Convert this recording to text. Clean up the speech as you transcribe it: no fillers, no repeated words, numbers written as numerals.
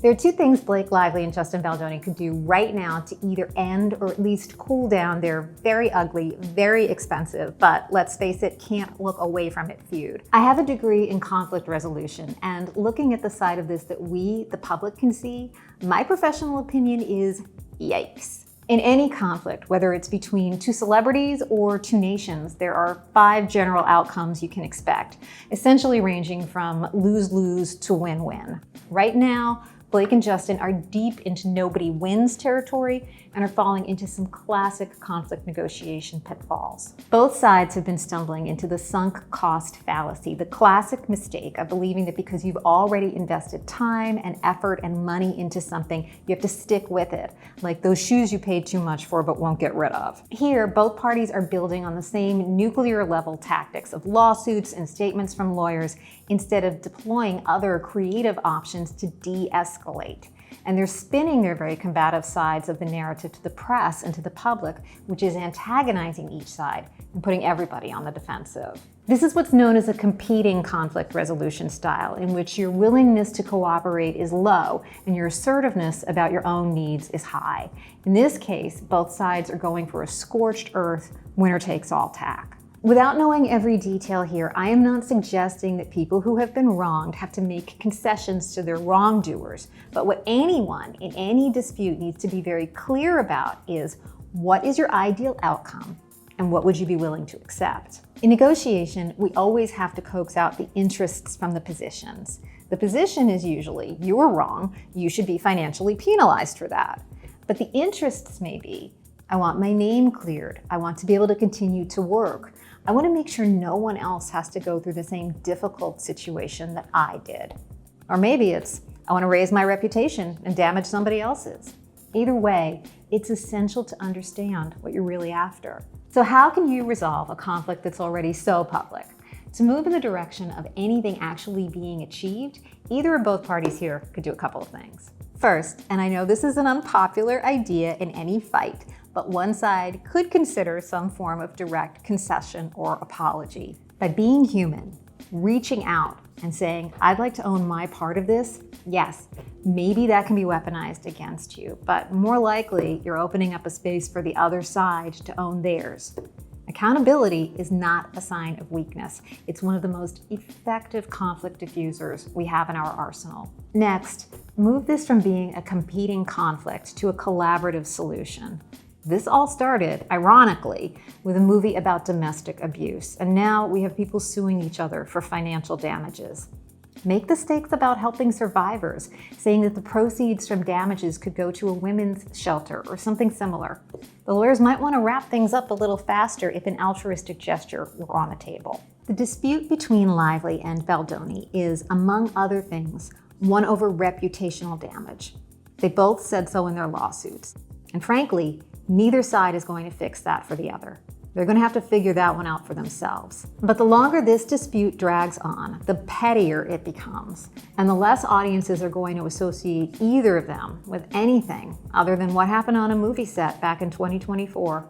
There are two things Blake Lively and Justin Baldoni could do right now to either end or at least cool down their very ugly, very expensive, but let's face it, can't look away from it feud. I have a degree in conflict resolution, and looking at the side of this that we, the public, can see, my professional opinion is yikes. In any conflict, whether it's between two celebrities or two nations, there are 5 general outcomes you can expect, essentially ranging from lose-lose to win-win. Right now, Blake and Justin are deep into nobody wins territory and are falling into some classic conflict negotiation pitfalls. Both sides have been stumbling into the sunk cost fallacy, the classic mistake of believing that because you've already invested time and effort and money into something, you have to stick with it, like those shoes you paid too much for but won't get rid of. Here, both parties are building on the same nuclear-level tactics of lawsuits and statements from lawyers instead of deploying other creative options to de-escalate. And they're spinning their very combative sides of the narrative to the press and to the public, which is antagonizing each side and putting everybody on the defensive. This is what's known as a competing conflict resolution style, in which your willingness to cooperate is low and your assertiveness about your own needs is high. In this case, both sides are going for a scorched earth, winner-takes-all tack. Without knowing every detail here, I am not suggesting that people who have been wronged have to make concessions to their wrongdoers. But what anyone in any dispute needs to be very clear about is, what is your ideal outcome and what would you be willing to accept? In negotiation, we always have to coax out the interests from the positions. The position is usually, you were wrong, you should be financially penalized for that. But the interests may be, I want my name cleared, I want to be able to continue to work, I want to make sure no one else has to go through the same difficult situation that I did. Or maybe it's, I want to raise my reputation and damage somebody else's. Either way, it's essential to understand what you're really after. So how can you resolve a conflict that's already so public? To move in the direction of anything actually being achieved, either or both parties here could do a couple of things. First, and I know this is an unpopular idea in any fight, but one side could consider some form of direct concession or apology. By being human, reaching out and saying, I'd like to own my part of this, yes, maybe that can be weaponized against you, but more likely you're opening up a space for the other side to own theirs. Accountability is not a sign of weakness. It's one of the most effective conflict diffusers we have in our arsenal. Next, move this from being a competing conflict to a collaborative solution. This all started, ironically, with a movie about domestic abuse, and now we have people suing each other for financial damages. Make the stakes about helping survivors, saying that the proceeds from damages could go to a women's shelter or something similar. The lawyers might want to wrap things up a little faster if an altruistic gesture were on the table. The dispute between Lively and Baldoni is, among other things, one over reputational damage. They both said so in their lawsuits. And frankly, neither side is going to fix that for the other. They're going to have to figure that one out for themselves. But the longer this dispute drags on, the pettier it becomes, and the less audiences are going to associate either of them with anything other than what happened on a movie set back in 2024.